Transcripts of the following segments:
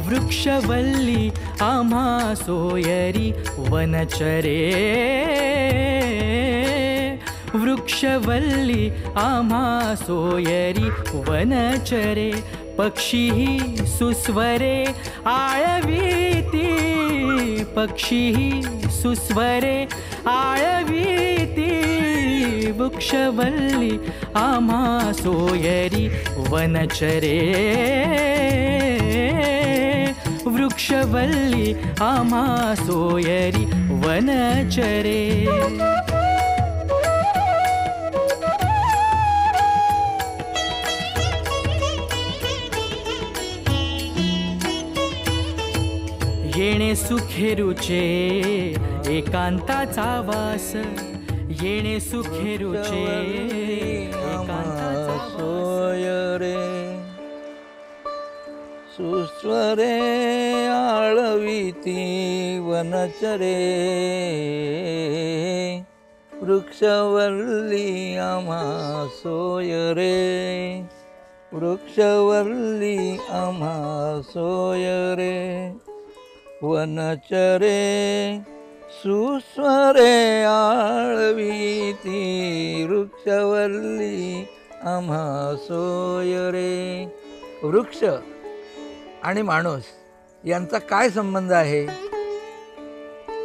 वृक्षवल्ली आम्हा सोयरी वनचरे, वृक्षवल्ली आम्हा सोयरी वनचरे, पक्षीही सुस्वरे आळवीती, पक्षीही सुस्वरे आळवीती, वृक्षवल्ली आम्हा सोयरी वनचरे, वृक्षवल्ली आम्हा सोयरी वनचरे। येणे सुखेरुचे एकांताचा वास, येणे सुखेरुचे एकांताचा सोयरे, सुस्वरे आळवीती वनचरे, वृक्षवल्ली आम्हा सोयरे, वृक्षवल्ली आम्हा सोयरे, वनचरे सुस्वरे आळवीती, वृक्षवल्ली आम्हा सोयरे। वृक्ष आणि माणूस यांचा काय संबंध आहे,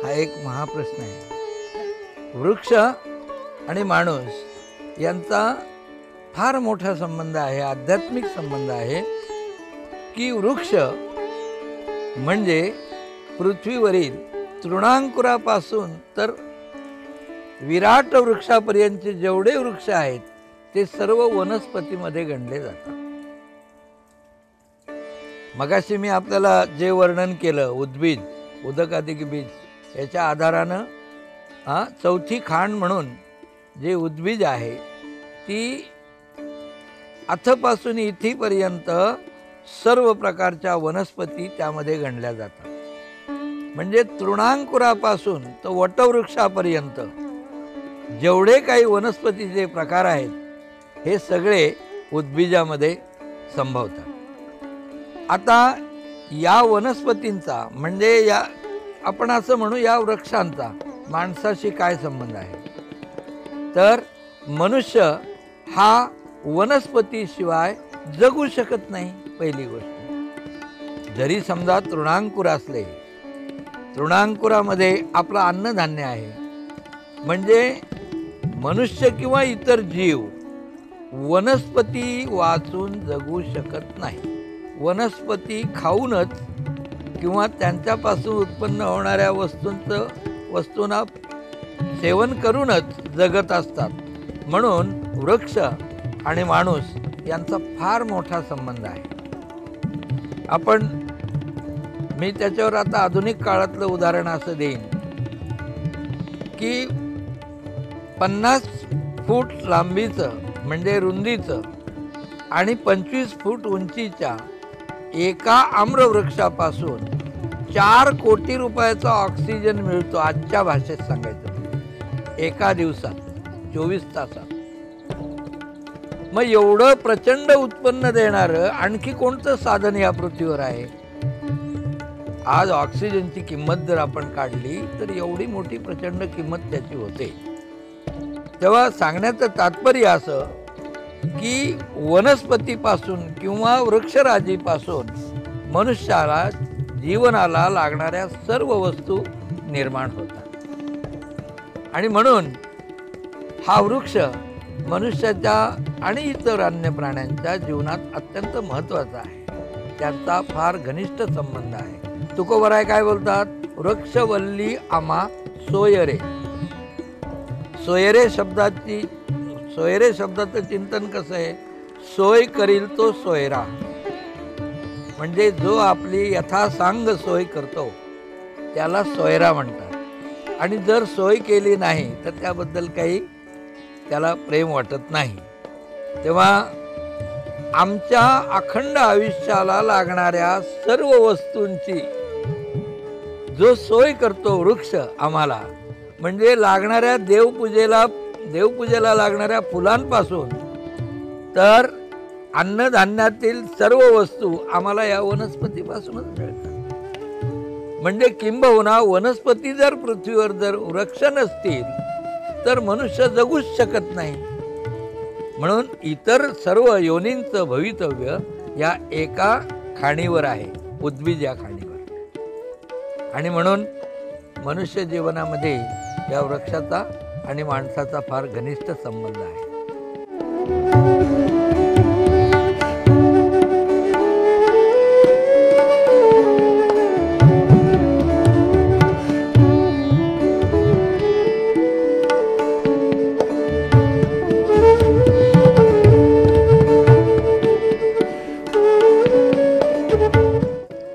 हा एक महाप्रश्न आहे। वृक्ष आणि माणूस यांचा फार मोठा संबंध आहे, आध्यात्मिक संबंध आहे की वृक्ष म्हणजे पृथ्वीवरील तृणांकुरापासून तर विराट वृक्षापर्यंतचे जेवढे वृक्ष आहेत ते सर्व वनस्पतीमध्ये गणले जातात। मगाशी मी आपल्याला जे वर्णन केलं उद्भिज, उदकाधिक बीज याच्या आधारानं चौथी खांड म्हणून जे उद्भिज आहे ती अथपासून इथीपर्यंत सर्व प्रकारच्या वनस्पती त्यामध्ये गणल्या जातात। म्हणजे तृणांकुरापासून तर वटवृक्षापर्यंत जेवढे काही वनस्पतीचे प्रकार आहेत हे सगळे उद्भिजामध्ये संभवतात। आता या वनस्पतींचा म्हणजे या आपण असं म्हणू या वृक्षांचा माणसाशी काय संबंध आहे, तर मनुष्य हा वनस्पतीशिवाय जगू शकत नाही। पहिली गोष्ट, जरी समजा तृणांकुर असले, तृणांकुरामध्ये आपलं अन्नधान्य आहे, म्हणजे मनुष्य किंवा इतर जीव वनस्पती वाचून जगू शकत नाही। वनस्पती खाऊनच किंवा त्यांच्यापासून उत्पन्न होणाऱ्या वस्तूंना सेवन करूनच जगत असतात। म्हणून वृक्ष आणि माणूस यांचा फार मोठा संबंध आहे। मी त्याच्यावर आता आधुनिक काळातलं उदाहरण असं देईन की 50 फूट लांबीचं म्हणजे रुंदीचं आणि 25 फूट उंचीच्या एका आम्रवृक्षापासून 4 कोटी रुपयाचा ऑक्सिजन मिळतो। आजच्या भाषेत सांगायचं एका दिवसात 24 तासात। मग एवढं प्रचंड उत्पन्न देणारं आणखी कोणतं साधन या पृथ्वीवर आहे? आज ऑक्सिजनची किंमत जर आपण काढली तर एवढी मोठी प्रचंड किंमत त्याची होते। तेव्हा सांगण्याचं तात्पर्य असं की वनस्पतीपासून किंवा वृक्षराजीपासून मनुष्याला जीवनाला लागणाऱ्या सर्व वस्तू निर्माण होतात। आणि म्हणून हा वृक्ष मनुष्याच्या आणि इतर अन्य प्राण्यांच्या जीवनात अत्यंत महत्त्वाचा आहे। त्यांचा फार घनिष्ठ संबंध आहे। तुकोबराय काय बोलतात? वृक्षवल्ली आम्हा सोयरे। सोयरे शब्दाचं चिंतन कसं आहे? सोय करील तो सोयरा, म्हणजे जो आपली यथासांग सोय करतो त्याला सोयरा म्हणतात। आणि जर सोय केली नाही तर त्याबद्दल काही त्याला प्रेम वाटत नाही. तेव्हा आमच्या अखंड आयुष्याला लागणाऱ्या सर्व वस्तूंची जो सोय करतो वृक्ष आम्हाला, म्हणजे लागणाऱ्या देवपूजेला लागणाऱ्या फुलांपासून तर अन्नधान्यातील सर्व वस्तू आम्हाला या वनस्पतीपासूनच मिळतात. म्हणजे किंबहुना वनस्पती जर पृथ्वीवर जर वृक्ष नसतील तर मनुष्य जगूच शकत नाही. म्हणून इतर सर्व योनींचं भवितव्य या एका खाणीवर आहे, उद्भिज या खाणीवर. आणि म्हणून मनुष्य जीवनामध्ये या वृक्षाचा आणि माणसाचा फार घनिष्ठ संबंध आहे.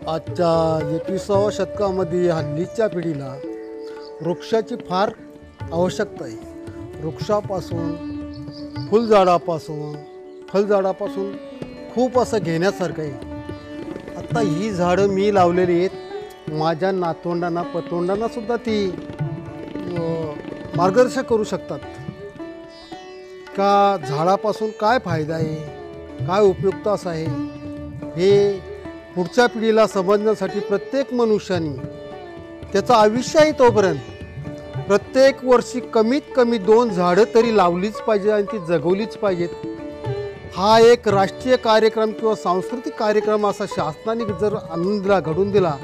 आजच्या 21व्या शतकामध्ये हल्लीच्या पिढीला वृक्षाची फार आवश्यकता आहे. वृक्षापासून, फुलझाडापासून, फळझाडापासून खूप असं घेण्यासारखं आहे. आता ही झाडं मी लावलेली आहेत, माझ्या नातवंडांना पतवंडांना सुद्धा ती मार्गदर्शन करू शकतात का झाडापासून काय फायदा आहे, काय उपयुक्त असं आहे. हे पुढच्या पिढीला समजण्यासाठी प्रत्येक मनुष्याने त्याचं आयुष्य आहे तोपर्यंत प्रत्येक वर्षी कमीत कमी 2 झाडं तरी लावलीच पाहिजे आणि ती जगवलीच पाहिजेत. हा एक राष्ट्रीय कार्यक्रम किंवा सांस्कृतिक कार्यक्रम असा शासनाने जर आणून दिला, घडून दिला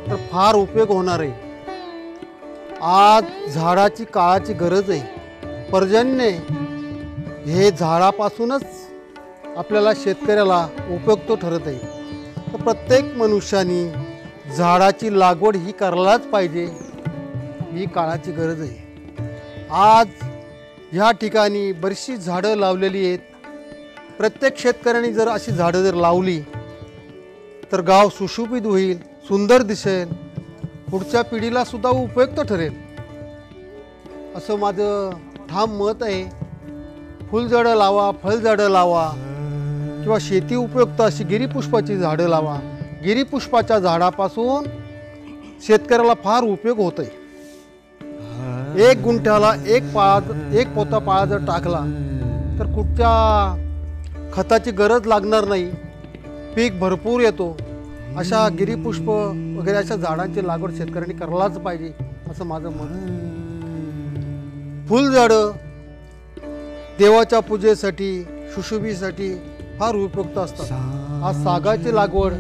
तर फार उपयोग होणार आहे. आज झाडाची काळाची गरज आहे. पर्जन्य हे झाडापासूनच आपल्याला शेतकऱ्याला उपयुक्त ठरत आहे. तर प्रत्येक मनुष्याने झाडाची लागवड ही करायलाच पाहिजे, ही काळाची गरज आहे. आज ह्या ठिकाणी बरीचशी झाडं लावलेली आहेत. प्रत्येक शेतकऱ्यांनी जर अशी झाडं जर लावली तर गाव सुशोभित होईल, सुंदर दिसेल, पुढच्या पिढीला सुद्धा उपयुक्त ठरेल असं माझं ठाम मत आहे. फुलझाडं लावा, फळझाडं लावा किंवा शेती उपयुक्त अशी गिरीपुष्पाची झाडं लावा. गिरीपुष्पाच्या झाडापासून शेतकऱ्याला फार उपयोग होत आहे. 1 गुंठ्याला एक पोता पाळा जर टाकला तर कुठच्या खताची गरज लागणार नाही, पीक भरपूर येतो. अशा गिरीपुष्प वगैरे अशा झाडांची लागवड शेतकऱ्यांनी करायलाच पाहिजे असं माझं मत आहे. फुलझाडं देवाच्या पूजेसाठी, सुशोभीसाठी फार उपयुक्त असतात. आज सागाची लागवड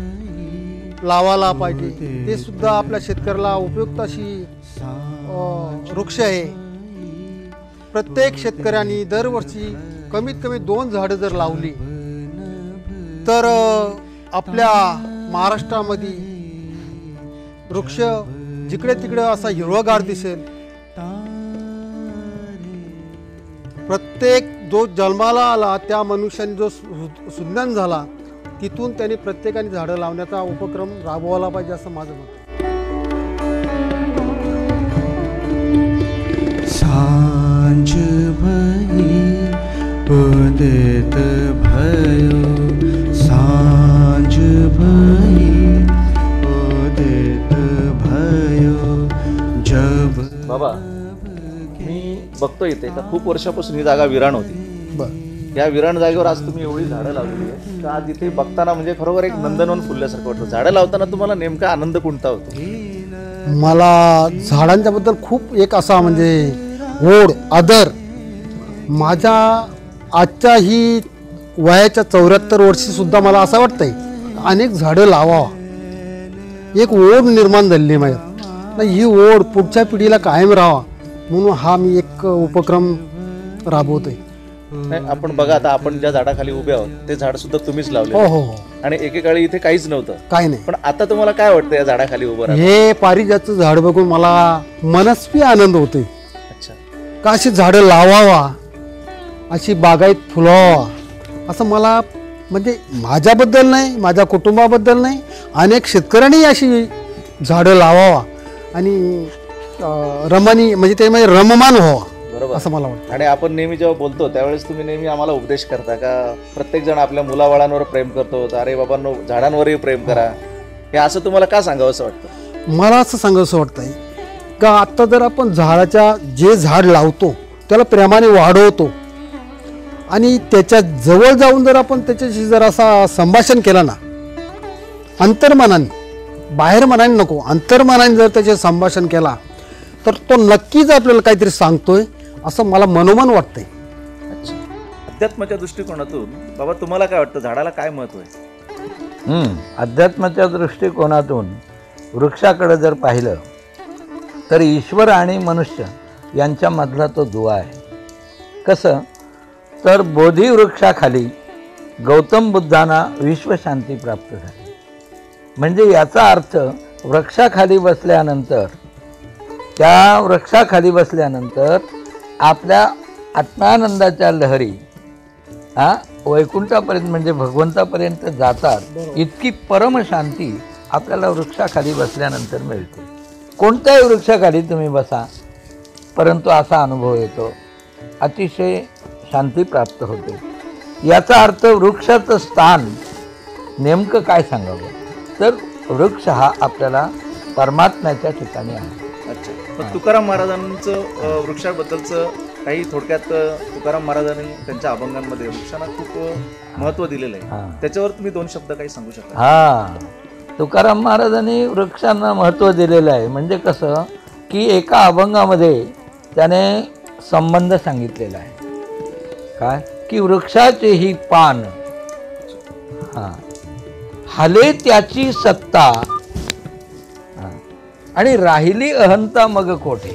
लावायला पाहिजे, ते सुद्धा आपल्या शेतकऱ्याला उपयुक्त अशी वृक्ष आहे. प्रत्येक शेतकऱ्यांनी दरवर्षी कमीत कमी 2 झाडं जर लावली तर आपल्या महाराष्ट्रामध्ये वृक्ष जिकडे तिकडे असा हिरवागार दिसेल. प्रत्येक जो जन्माला आला त्या मनुष्याने जो सुज्ञान झाला तिथून त्यांनी प्रत्येकाने झाडं लावण्याचा उपक्रम राबवायला पाहिजे असं माझं मत. सांज भई उदित भयो, सांज भई उदित भयो जब. बाबा, मी बघतो इथे का खूप वर्षापासून ही जागा विराण होती. या विराण जागेवर आज तुम्ही एवढी झाडं लावलेली आहे. तर आज इथे बघताना म्हणजे खरोखर एक नंदनवन फुलल्यासारखं वाटतं. झाडं लावताना तुम्हाला नेमका आनंद कोणता होतो? मला झाडांच्याबद्दल खूप एक असा म्हणजे ओढ, आदर. माझ्या आजच्या ही वयाच्या 74 वर्षी सुद्धा मला असं वाटतंय अनेक झाडं लावावा. एक ओढ निर्माण झालेली माझ्यात. ही ओढ पुढच्या पिढीला कायम राहावा म्हणून हा मी एक उपक्रम राबवतोय. नाही, आपण बघा आता आपण ज्या झाडाखाली उभे आहोत ते झाड सुद्धा तुम्हीच लावले. हो हो. आणि एकेकाळी इथे काहीच नव्हतं, काय नाही. पण आता तुम्हाला काय वाटतं या झाडाखाली उभं राहून? हे पारिजातचं झाड बघून मला मनस्वी आनंद होतोय. अच्छा, का अशी झाडं लावावा, अशी बागायत फुलवावा असं मला, म्हणजे माझ्याबद्दल नाही, माझ्या कुटुंबाबद्दल नाही, अनेक शेतकऱ्यांनी अशी झाडं लावावा आणि रमणी म्हणजे त्यामध्ये रममान व्हावा बरोबर. असं मला वाटतं. आणि आपण नेहमी जेव्हा बोलतो त्यावेळेस तुम्ही नेहमी आम्हाला उपदेश करता का प्रत्येक जण आपल्या मुलाबाळांवर प्रेम करतो, अरे बाबांनो झाडांवरही प्रेम करा, हे असं तुम्हाला का सांगावं असं वाटतं? मला असं सांगावंसं वाटतंय का आत्ता जर आपण झाडाच्या जे झाड लावतो त्याला प्रेमाने वाढवतो आणि त्याच्या जवळ जाऊन जर आपण त्याच्याशी जर असा संभाषण केलं ना, अंतर्मनाने, बाहेर मनाने नको, अंतर्मनाने जर त्याचे संभाषण केला तर तो नक्कीच आपल्याला काहीतरी सांगतोय असं मला मनोमन वाटतंय. अच्छा, अध्यात्माच्या दृष्टिकोनातून बाबा तुम्हाला काय वाटतं, झाडाला काय महत्व आहे? अध्यात्माच्या दृष्टिकोनातून वृक्षाकडे जर पाहिलं तर ईश्वर आणि मनुष्य यांच्यामधला तो दुवा आहे. कसं तर बोधी वृक्षाखाली गौतम बुद्धांना विश्वशांती प्राप्त झाली. म्हणजे याचा अर्थ वृक्षाखाली बसल्यानंतर, त्या वृक्षाखाली बसल्यानंतर आपल्या आत्मानंदाच्या लहरी वैकुंठापर्यंत म्हणजे भगवंतापर्यंत जातात. इतकी परमशांती आपल्याला वृक्षाखाली बसल्यानंतर मिळते. कोणत्याही वृक्षाखाली तुम्ही बसा, परंतु असा अनुभव येतो, अतिशय शांती प्राप्त होते. याचा अर्थ वृक्षाचं स्थान नेमकं काय सांगावं तर वृक्ष हा आपल्याला परमात्म्याच्या ठिकाणी आहे. अच्छा, पण तुकाराम महाराजांचं वृक्षाबद्दलचं काही थोडक्यात तुकाराम महाराजांनी त्यांच्या अभंगांमध्ये वृक्षांना खूप महत्त्व दिलेलं आहे, त्याच्यावर तुम्ही 2 शब्द काही सांगू शकता? तुकाराम महाराजांनी वृक्षांना महत्त्व दिलेलं आहे. म्हणजे कसं की एका अभंगामध्ये त्याने संबंध सांगितलेला आहे. काय की वृक्षाचे ही पान हाले त्याची सत्ता आणि राहिली अहंता मग कोठे.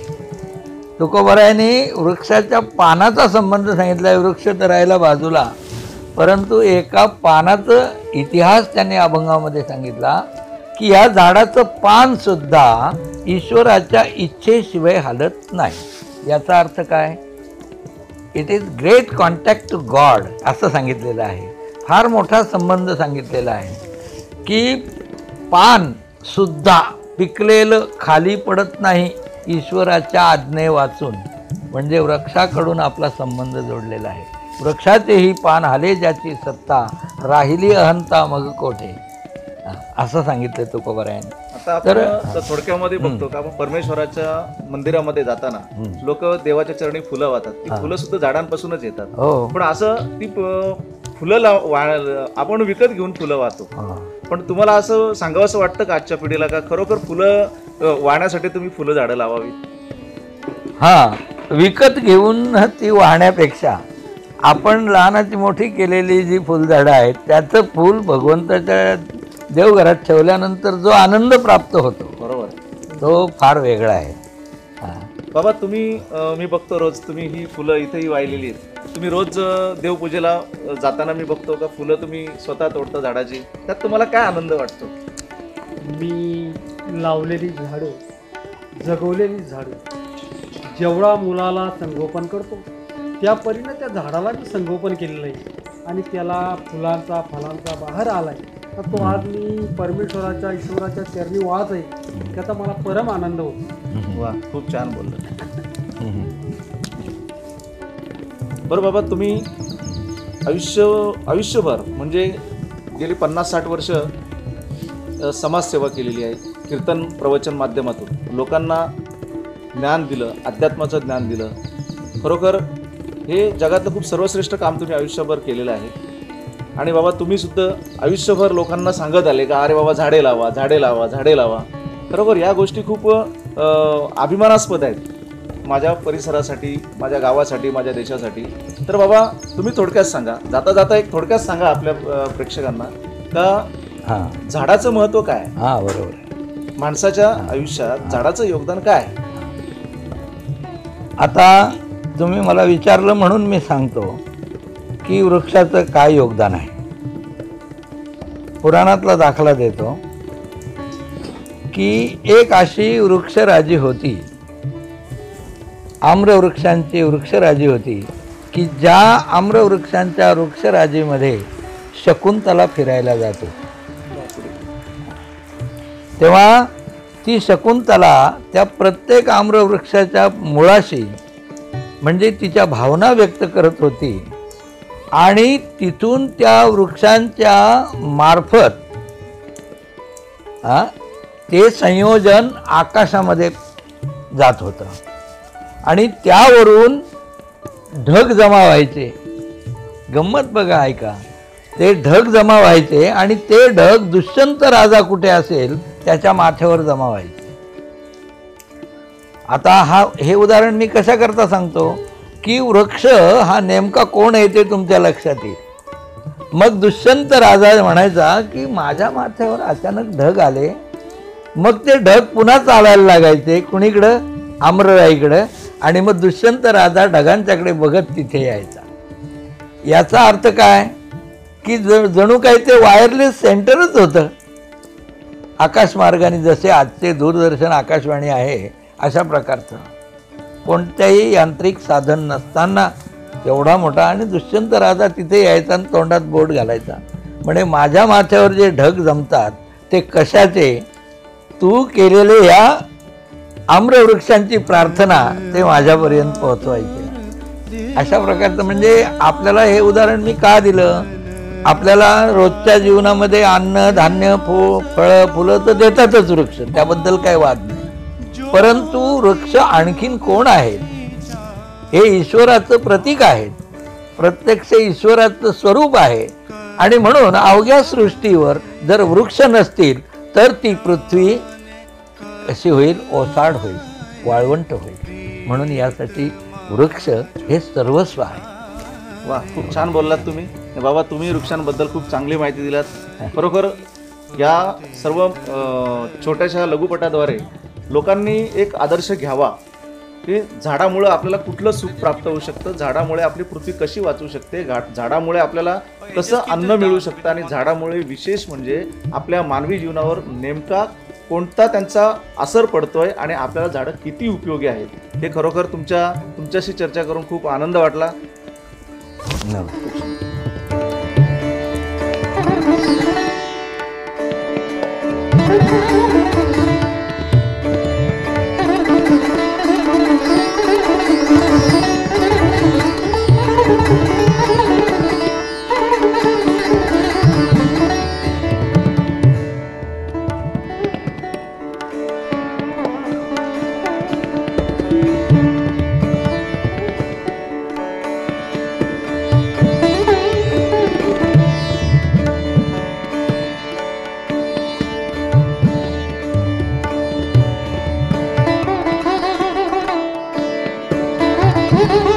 तुकोबारायांनी वृक्षाच्या पानाचा संबंध सांगितला आहे. वृक्ष तर राहिला बाजूला, परंतु एका पानाचा इतिहास त्यांनी अभंगामध्ये सांगितला की या झाडाचं पान सुद्धा ईश्वराच्या इच्छेशिवाय हालत नाही. याचा अर्थ काय? It is great contact to God असं सांगितलेलं आहे. फार मोठा संबंध सांगितलेला आहे की पान सुद्धा पिकलेलं खाली पडत नाही ईश्वराच्या आज्ञे वाचून. म्हणजे वृक्षाकडून आपला संबंध जोडलेला आहे. वृक्षाचे ही पान हाले ज्याची सत्ता राहिली अहंता मग कोठे, असं सांगितलं तुकोबारायांनी. आता आपण थोडक्यामध्ये बघतो का आपण परमेश्वराच्या मंदिरामध्ये जाताना लोक देवाच्या चरणी फुलं वाहतात. ती फुलं सुद्धा झाडांपासूनच येतात. पण असं ती फुलं आपण विकत घेऊन फुलं वाहतो. पण तुम्हाला असं सांगावंसं वाटतं का आजच्या पिढीला का खरोखर फुलं वाहण्यासाठी तुम्ही फुलं झाडं लावावी? विकत घेऊन ती वाहण्यापेक्षा आपण लहानाची मोठी केलेली जी फुलझाडं आहेत त्याचं फूल भगवंताच्या देवघरात ठेवल्यानंतर जो आनंद प्राप्त होतो, बरोबर, तो फार वेगळा आहे. बाबा तुम्ही मी बघतो रोज तुम्ही ही फुलं इथेही वाहिलेली आहेत. तुम्ही रोज देवपूजेला जाताना मी बघतो का फुलं तुम्ही स्वतः तोडता झाडाची. त्यात तुम्हाला काय आनंद वाटतो? मी लावलेली झाडं, जगवलेली झाडं, जेवढा मुलाला संगोपन करतो त्या परीने त्या झाडाला मी संगोपन केलेलं आहे आणि त्याला फुलांचा फलांचा बहार आला आहे. तर तो आज मी परमेश्वराच्या ईश्वराच्या चरणी वाहत आहे, त्याचा मला परम आनंद होतो. वा, खूप छान बोललं. बरं बाबा, तुम्ही आयुष्यभर म्हणजे गेली 50-60 वर्ष समाजसेवा केलेली आहे. कीर्तन प्रवचन माध्यमातून लोकांना ज्ञान दिलं, अध्यात्माचं ज्ञान दिलं. खरोखर हे जगातलं खूप सर्वश्रेष्ठ काम तुम्ही आयुष्यभर केलेलं आहे. आणि बाबा तुम्ही सुद्धा आयुष्यभर लोकांना सांगत आले का अरे बाबा झाडे लावा, झाडे लावा, झाडे लावा. खरोखर या गोष्टी खूप अभिमानास्पद आहेत माझ्या परिसरासाठी, माझ्या गावासाठी, माझ्या देशासाठी. तर बाबा तुम्ही थोडक्यात सांगा, जाता जाता एक थोडक्यात सांगा आपल्या प्रेक्षकांना का झाडाचं महत्त्व काय? बरोबर, माणसाच्या आयुष्यात झाडाचं योगदान काय? आता तुम्ही मला विचारलं म्हणून मी सांगतो की वृक्षाचं काय योगदान आहे. पुराणातला दाखला देतो की एक अशी वृक्षराजी होती, आम्रवृक्षांची वृक्षराजी होती की ज्या आम्रवृक्षांच्या वृक्षराजीमध्ये शकुंतला फिरायला जातो तेव्हा ती शकुंतला त्या प्रत्येक आम्रवृक्षाच्या मुळाशी म्हणजे तिच्या भावना व्यक्त करत होती आणि तिथून त्या वृक्षांच्या मार्फत ते संयोजन आकाशामध्ये जात होतं आणि त्यावरून ढग जमा व्हायचे. गंमत बघा, ऐका, ते ढग जमा व्हायचे आणि ते ढग दुष्यंत राजा कुठे असेल त्याच्या माथ्यावर जमा व्हायचे. आता हे उदाहरण मी कशा करता सांगतो की वृक्ष हा नेमका कोण आहे ते तुमच्या लक्षात येईल. मग दुष्यंत राजा म्हणायचा की माझ्या माथ्यावर अचानक ढग आले, मग ते ढग पुन्हा चालायला लागायचे कुणीकडं, आम्रराईकडं, आणि मग दुष्यंत राजा ढगांच्याकडे बघत तिथे यायचा. याचा अर्थ काय की जणू काही ते वायरलेस सेंटरच होतं. आकाशमार्गाने जसे आजचे दूरदर्शन आकाशवाणी आहे अशा प्रकारचं कोणत्याही यांत्रिक साधन नसताना एवढा मोठा, आणि दुष्यंत राजा तिथे यायचा आणि तोंडात बोट घालायचा, म्हणजे माझ्या माथ्यावर जे ढग जमतात ते कशाचे, तू केलेले या आम्रवृक्षांची प्रार्थना ते माझ्यापर्यंत पोहोचवायचे. अशा प्रकारचं म्हणजे आपल्याला हे उदाहरण मी का दिलं, आपल्याला रोजच्या जीवनामध्ये अन्न धान्य फळं फुलं तर देतातच वृक्ष, त्याबद्दल काही वाद नाही, परंतु वृक्ष आणखीन कोण आहेत, हे ईश्वराचं प्रतीक आहेत, प्रत्यक्ष ईश्वराचं स्वरूप आहे. आणि म्हणून अवघ्या सृष्टीवर जर वृक्ष नसतील तर ती पृथ्वी कशी होईल, ओसाड होईल, वाळवंट होईल. म्हणून यासाठी वृक्ष हे सर्वस्व आहे. वा, खूप छान बोललात तुम्ही बाबा. तुम्ही वृक्षांबद्दल खूप चांगली माहिती दिलात. खरोखर या सर्व छोट्याशा लघुपटाद्वारे लोकांनी एक आदर्श घ्यावा की झाडामुळे आपल्याला कुठलं सुख प्राप्त होऊ शकतं, झाडामुळे आपली पृथ्वी कशी वाचू शकते, झाडामुळे आपल्याला कसं अन्न मिळू शकतं, आणि झाडामुळे विशेष म्हणजे आपल्या मानवी जीवनावर नेमका कोणता त्यांचा असर पडतोय आणि आपल्याला झाडं किती उपयोगी आहेत. हे खरोखर तुमच्याशी चर्चा करून खूप आनंद वाटला. Thank you.